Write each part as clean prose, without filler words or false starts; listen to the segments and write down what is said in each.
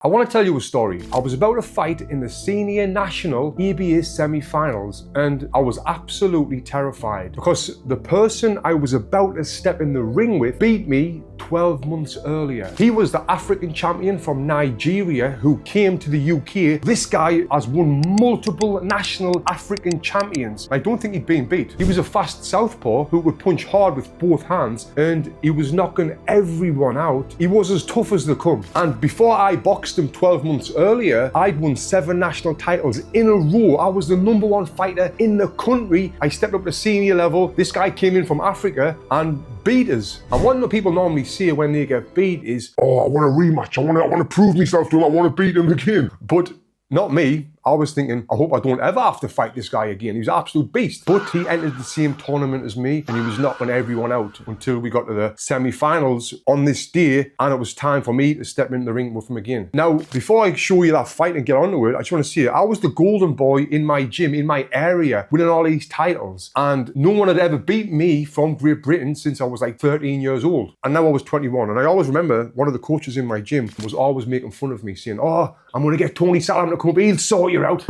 I want to tell you a story. I was about to fight in the senior national ABA semi-finals and I was absolutely terrified because the person I was about to step in the ring with beat me 12 months earlier. He was the African champion from Nigeria who came to the UK. This guy has won multiple national African champions. I don't think he'd been beat. He was a fast southpaw who could punch hard with both hands and he was knocking everyone out. He was as tough as they come. And before I boxed him 12 months earlier, I'd won 7 national titles in a row. I was the #1 fighter in the country. I stepped up to senior level. This guy came in from Africa and beat us. And what people normally say when they get beat is, oh, I want a rematch. I want to prove myself to him. I want to beat him again. But not me. I was thinking, I hope I don't ever have to fight this guy again. He was an absolute beast. But he entered the same tournament as me and he was knocking everyone out until we got to the semi-finals on this day and it was time for me to step in the ring with him again. Now, before I show you that fight and get onto it, I just want to say, I was the golden boy in my gym, in my area, winning all these titles. And no one had ever beat me from Great Britain since I was like 13 years old. And now I was 21. And I always remember one of the coaches in my gym was always making fun of me saying, oh, I'm going to get Tony Salam to come up, he'll sort you out.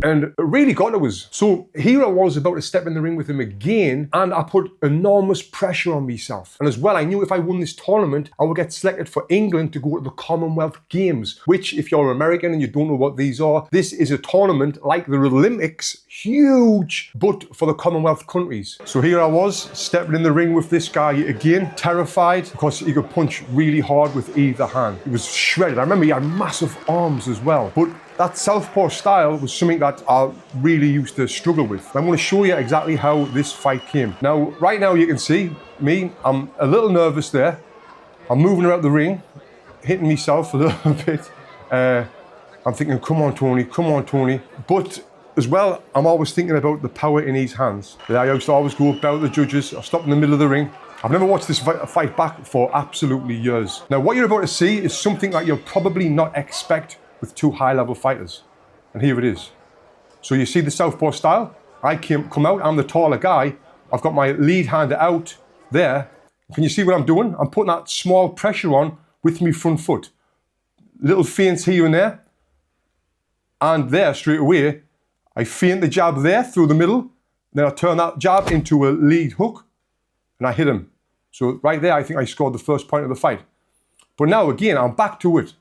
And it really got to us. So here I was about to step in the ring with him again and I put enormous pressure on myself. And as well, I knew if I won this tournament, I would get selected for England to go to the Commonwealth Games, which if you're American and you don't know what these are, this is a tournament like the Olympics, huge, but for the Commonwealth countries. So here I was, stepping in the ring with this guy again, terrified because he could punch really hard with either hand. He was shredded. I remember he had massive arms as well. But that southpaw style was something that I really used to struggle with. I'm going to show you exactly how this fight came. Now, right now you can see me, I'm a little nervous there. I'm moving around the ring, hitting myself a little bit. I'm thinking, come on, Tony, come on, Tony. But as well, I'm always thinking about the power in his hands. I used to always go about the judges, I stopped in the middle of the ring. I've never watched this fight back for absolutely years. Now, what you're about to see is something that you'll probably not expect with 2 high-level fighters. And here it is. So you see the southpaw style? I come out, I'm the taller guy. I've got my lead hand out there. Can you see what I'm doing? I'm putting that small pressure on with my front foot. Little feints here and there. And there, straight away, I feint the jab there through the middle. Then I turn that jab into a lead hook. And I hit him. So right there, I think I scored the first point of the fight. But now, again, I'm back to it.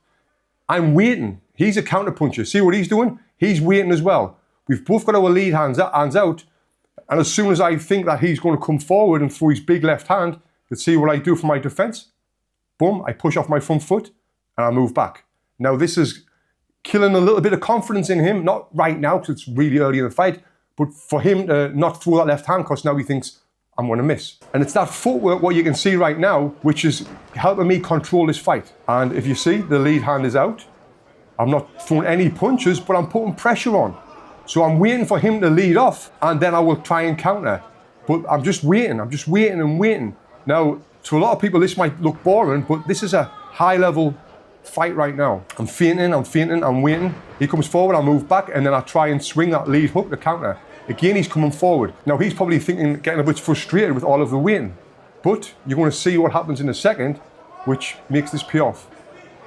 I'm waiting. He's a counter-puncher. See what he's doing? He's waiting as well. We've both got our lead hands out. And as soon as I think that he's going to come forward and throw his big left hand, let's see what I do for my defense. Boom, I push off my front foot and I move back. Now this is killing a little bit of confidence in him. Not right now because it's really early in the fight, but for him to not throw that left hand because now he thinks, I'm going to miss. And it's that footwork, what you can see right now, which is helping me control this fight. And if you see, the lead hand is out. I'm not throwing any punches, but I'm putting pressure on. So I'm waiting for him to lead off, and then I will try and counter. But I'm just waiting and waiting. Now, to a lot of people, this might look boring, but this is a high-level fight right now. I'm feinting, I'm waiting. He comes forward, I move back, and then I try and swing that lead hook to counter. Again, he's coming forward. Now, he's probably thinking, getting a bit frustrated with all of the waiting. But you're going to see what happens in a second, which makes this pay off.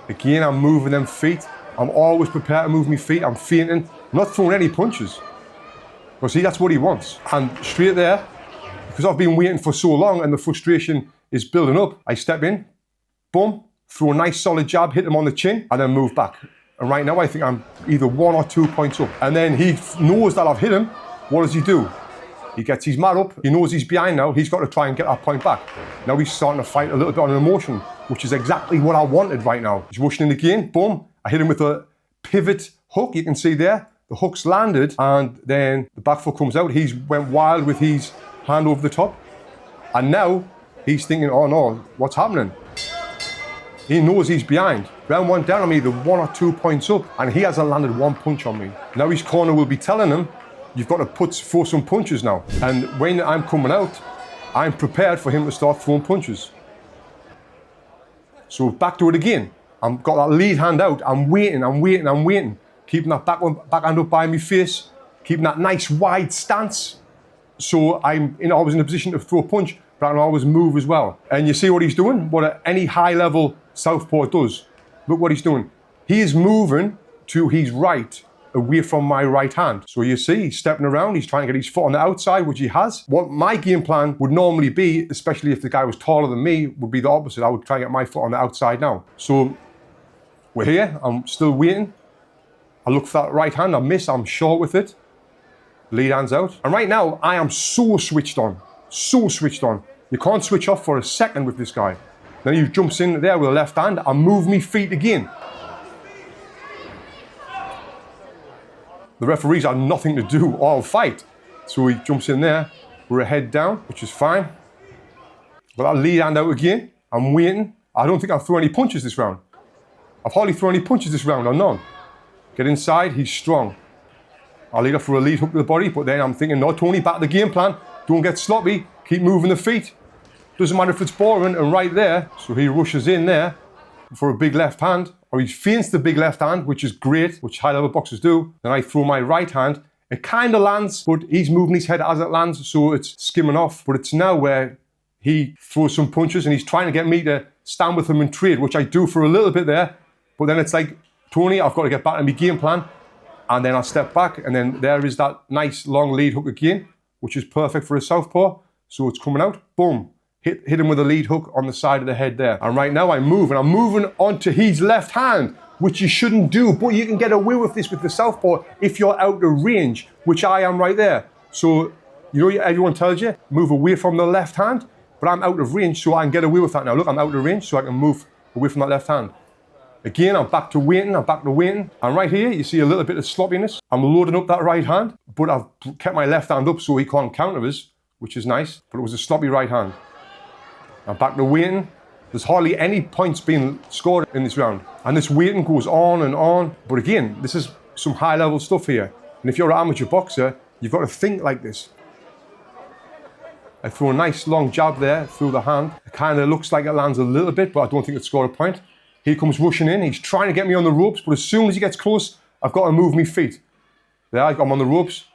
Again, I'm moving them feet. I'm always prepared to move my feet. I'm feinting, not throwing any punches. But see, that's what he wants. And straight there, because I've been waiting for so long and the frustration is building up, I step in, boom, throw a nice solid jab, hit him on the chin, and then move back. And right now, I think I'm either 1 or 2 points up. And then he knows that I've hit him. What does he do? He gets his mat up, he knows he's behind now, he's got to try and get that point back. Now he's starting to fight a little bit on emotion, which is exactly what I wanted right now. He's rushing in again, boom. I hit him with a pivot hook, you can see there. The hook's landed and then the back foot comes out. He's went wild with his hand over the top. And now he's thinking, oh no, what's happening? He knows he's behind. Round 1 down, I'm either 1 or 2 points up and he hasn't landed 1 punch on me. Now his corner will be telling him, you've got to throw some punches now. And when I'm coming out, I'm prepared for him to start throwing punches. So back to it again. I've got that lead hand out. I'm waiting. Keeping that back hand up by my face. Keeping that nice wide stance. So I'm always in a position to throw a punch, but I can always move as well. And you see what he's doing? What any high level southpaw does. Look what he's doing. he is moving to his right, away from my right hand. So you see, he's stepping around, he's trying to get his foot on the outside, which he has. What my game plan would normally be, especially if the guy was taller than me, would be the opposite. I would try and get my foot on the outside now. So we're here, I'm still waiting. I look for that right hand, I miss, I'm short with it. Lead hand's out. And right now, I am so switched on. So switched on. You can't switch off for a second with this guy. Then he jumps in there with the left hand, I move me feet again. The referees had nothing to do all fight. So he jumps in there, we're a head down, which is fine. Got that lead hand out again, I'm waiting. I don't think I've thrown any punches this round. I've hardly thrown any punches this round, or none. Get inside, he's strong. I'll lead up for a lead hook to the body, but then I'm thinking, no, Tony, back to the game plan. Don't get sloppy, keep moving the feet. Doesn't matter if it's boring, and right there, so he rushes in there for a big left hand, or he feints the big left hand, which is great, which high-level boxers do. Then I throw my right hand. It kind of lands, but he's moving his head as it lands, so it's skimming off. But it's now where he throws some punches, and he's trying to get me to stand with him and trade, which I do for a little bit there. But then it's like, Tony, I've got to get back to my game plan. And then I step back, and then there is that nice long lead hook again, which is perfect for a southpaw. So it's coming out, boom. Hit him with a lead hook on the side of the head there. And right now I'm moving onto his left hand, which you shouldn't do, but you can get away with this with the southpaw if you're out of range, which I am right there. So, you know, everyone tells you, move away from the left hand, but I'm out of range, so I can get away with that now. Look, I'm out of range, so I can move away from that left hand. Again, I'm back to waiting, And right here, you see a little bit of sloppiness. I'm loading up that right hand, but I've kept my left hand up so he can't counter us, which is nice, but it was a sloppy right hand. I'm back to waiting. There's hardly any points being scored in this round. And this waiting goes on and on. But again, this is some high level stuff here. And if you're an amateur boxer, you've got to think like this. I throw a nice long jab there through the hand. It kind of looks like it lands a little bit, but I don't think it scored a point. He comes rushing in. He's trying to get me on the ropes, but as soon as he gets close, I've got to move my feet. There, I'm on the ropes.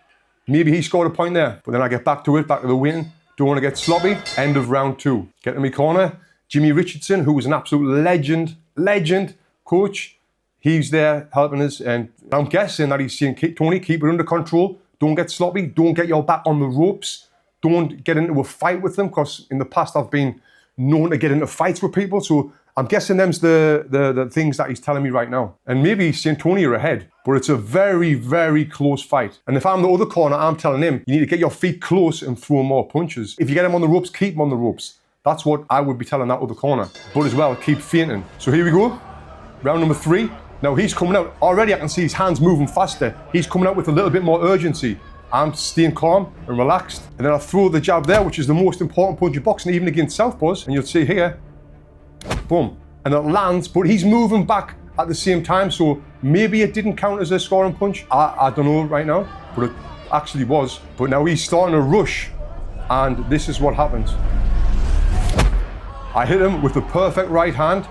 Maybe he scored a point there, but then I get back to it, back to the waiting. Don't want to get sloppy. End of round 2. Get in my corner. Jimmy Richardson, who was an absolute legend coach. He's there helping us, and I'm guessing that he's saying, Tony, keep it under control. Don't get sloppy. Don't get your back on the ropes. Don't get into a fight with them, because in the past I've been known to get into fights with people. So I'm guessing them's the things that he's telling me right now. And maybe he's saying, Tony, you're ahead. But it's a very, very close fight. And if I'm the other corner, I'm telling him, you need to get your feet close and throw more punches. If you get him on the ropes, keep him on the ropes. That's what I would be telling that other corner. But as well, keep feinting. So here we go. Round number 3. Now he's coming out. Already I can see his hands moving faster. He's coming out with a little bit more urgency. I'm staying calm and relaxed. And then I throw the jab there, which is the most important punch in boxing, even against southpaws. And you'll see here, boom. And it lands, but he's moving back at the same time. So maybe it didn't count as a scoring punch. I don't know right now, but it actually was. But now he's starting to rush. And this is what happens. I hit him with the perfect right hand.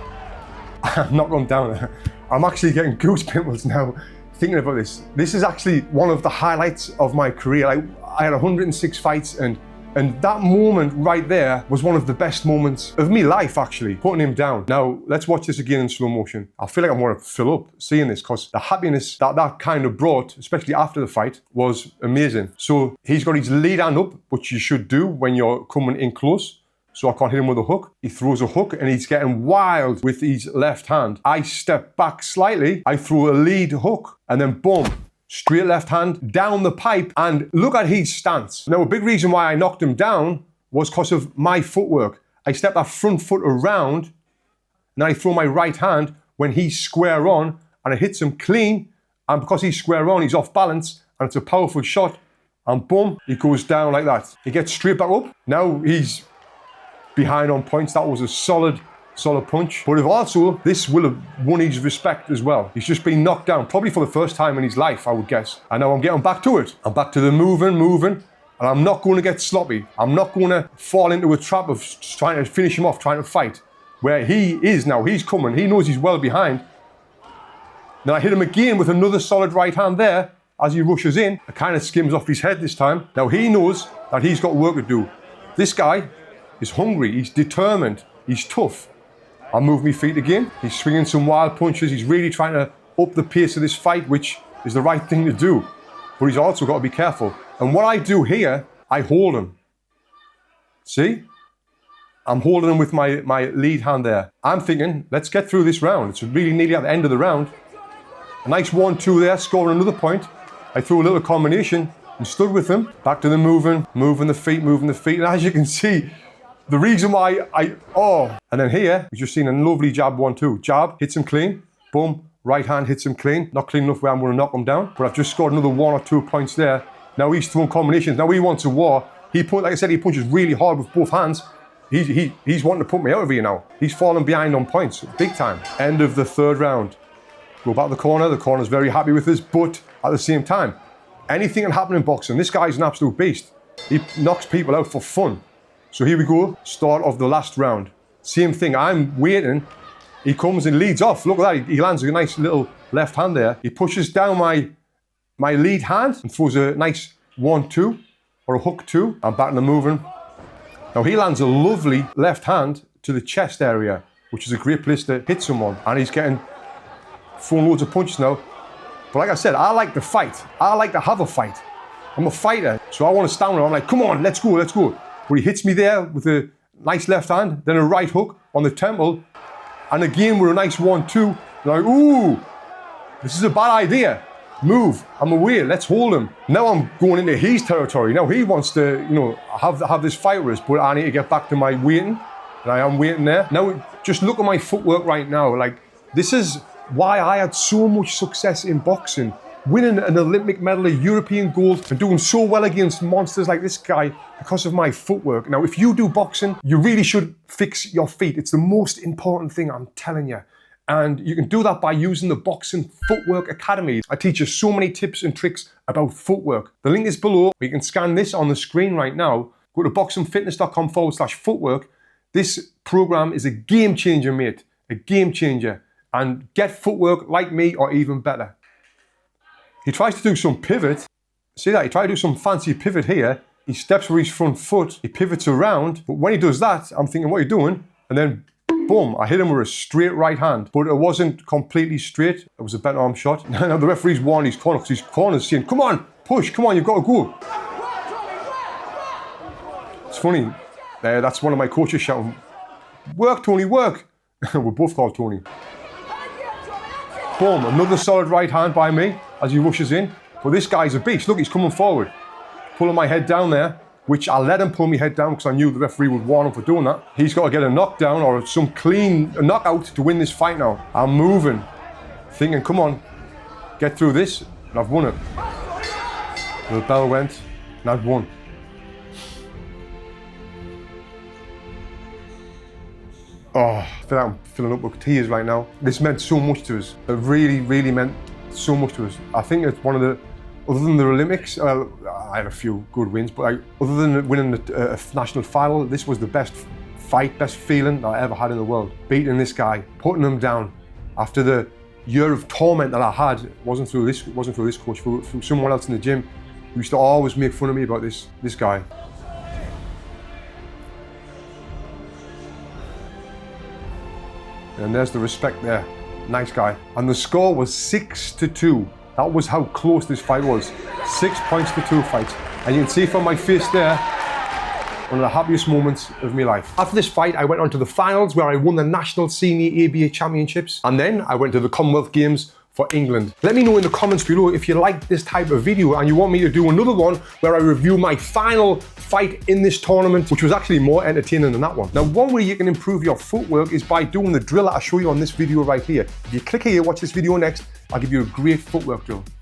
I'm not going down. I'm actually getting goose pimples now thinking about this. This is actually one of the highlights of my career. I had 106 fights, and that moment right there was one of the best moments of my life, actually, putting him down. Now, let's watch this again in slow motion. I feel like I'm going to fill up seeing this, because the happiness that kind of brought, especially after the fight, was amazing. So he's got his lead hand up, which you should do when you're coming in close. So I can't hit him with a hook. He throws a hook and he's getting wild with his left hand. I step back slightly, I throw a lead hook, and then boom, straight left hand down the pipe, and look at his stance. Now, a big reason why I knocked him down was because of my footwork. I step that front foot around, and then I throw my right hand when he's square on, and it hits him clean, and because he's square on, he's off balance, and it's a powerful shot, and boom, he goes down like that. He gets straight back up. Now he's behind on points. That was a solid punch. But if also, this will have won his respect as well. He's just been knocked down, probably for the first time in his life, I would guess. And now I'm getting back to it. I'm back to the moving, and I'm not going to get sloppy. I'm not going to fall into a trap of trying to finish him off, trying to fight. Where he is now, he's coming. He knows he's well behind. Then I hit him again with another solid right hand there. As he rushes in, it kind of skims off his head this time. Now he knows that he's got work to do. This guy is hungry, he's determined, he's tough. I'll move my feet again. He's swinging some wild punches. He's really trying to up the pace of this fight, which is the right thing to do. But he's also got to be careful. And what I do here, I hold him. See? I'm holding him with my lead hand there. I'm thinking, let's get through this round. It's really nearly at the end of the round. A nice 1-2 there, scoring another point. I threw a little combination and stood with him. Back to the moving the feet. And as you can see, the reason why and then here, we've just seen a lovely jab 1-2. Jab, hits him clean, boom, right hand hits him clean. Not clean enough where I'm going to knock him down, but I've just scored another 1 or 2 points there. Now he's throwing combinations. Now he wants a war. Like I said, he punches really hard with both hands. He's wanting to put me out of here now. He's falling behind on points, big time. End of the third round. Go back to the corner. The corner's very happy with this, but at the same time, anything can happen in boxing. This guy's an absolute beast. He knocks people out for fun. So here we go, start of the last round. Same thing, I'm waiting. He comes and leads off. Look at that, he lands a nice little left hand there. He pushes down my lead hand and throws a nice 1-2 or a hook 2. I'm back in the moving. Now he lands a lovely left hand to the chest area, which is a great place to hit someone. And he's getting throwing loads of punches now. But like I said, I like to fight. I like to have a fight. I'm a fighter, so I want to stand there. I'm like, come on, let's go. But he hits me there with a nice left hand, then a right hook on the temple, and again with a nice 1-2. Like, ooh, this is a bad idea. Move, I'm away, let's hold him. Now I'm going into his territory. Now he wants to, have this fight with us, but I need to get back to my waiting, and I am waiting there. Now, just look at my footwork right now. Like, this is why I had so much success in boxing. Winning an Olympic medal, a European gold, and doing so well against monsters like this guy because of my footwork. Now, if you do boxing, you really should fix your feet. It's the most important thing, I'm telling you. And you can do that by using the Boxing Footwork Academy. I teach you so many tips and tricks about footwork. The link is below. You can scan this on the screen right now. Go to boxingfitness.com/footwork. This program is a game changer, mate. A game changer. And get footwork like me or even better. He tries to do some pivot. See that? He tried to do some fancy pivot here. He steps with his front foot. He pivots around. But when he does that, I'm thinking, what are you doing? And then, boom, I hit him with a straight right hand. But it wasn't completely straight. It was a bent arm shot. Now the referee's warning his corner because his corner's saying, come on, push, come on, you've got to go. It's funny. That's one of my coaches shouting, work, Tony, work. We're both called Tony. Boom, another solid right hand by me as he rushes in. But this guy's a beast. Look, he's coming forward. Pulling my head down there, which I let him pull my head down because I knew the referee would warn him for doing that. He's got to get a knockdown or some clean knockout to win this fight now. I'm moving, thinking, come on, get through this, and I've won it. The bell went, and I've won. Oh, I feel like I'm filling up with tears right now. This meant so much to us. It really, really meant so much to us. I think it's one of the, other than the Olympics, I had a few good wins, but other than winning a national final, this was the best fight, best feeling that I ever had in the world. Beating this guy, putting him down after the year of torment that I had. Wasn't through this coach, through someone else in the gym who used to always make fun of me about this guy. And there's the respect there. Nice guy. And the score was 6-2. That was how close this fight was. 6 points to 2 fights. And you can see from my face there, one of the happiest moments of my life. After this fight, I went on to the finals where I won the National Senior ABA Championships. And then I went to the Commonwealth Games for England. Let me know in the comments below if you like this type of video and you want me to do another one where I review my final fight in this tournament, which was actually more entertaining than that one. Now, one way you can improve your footwork is by doing the drill that I show you on this video right here. If you click here, watch this video next, I'll give you a great footwork drill.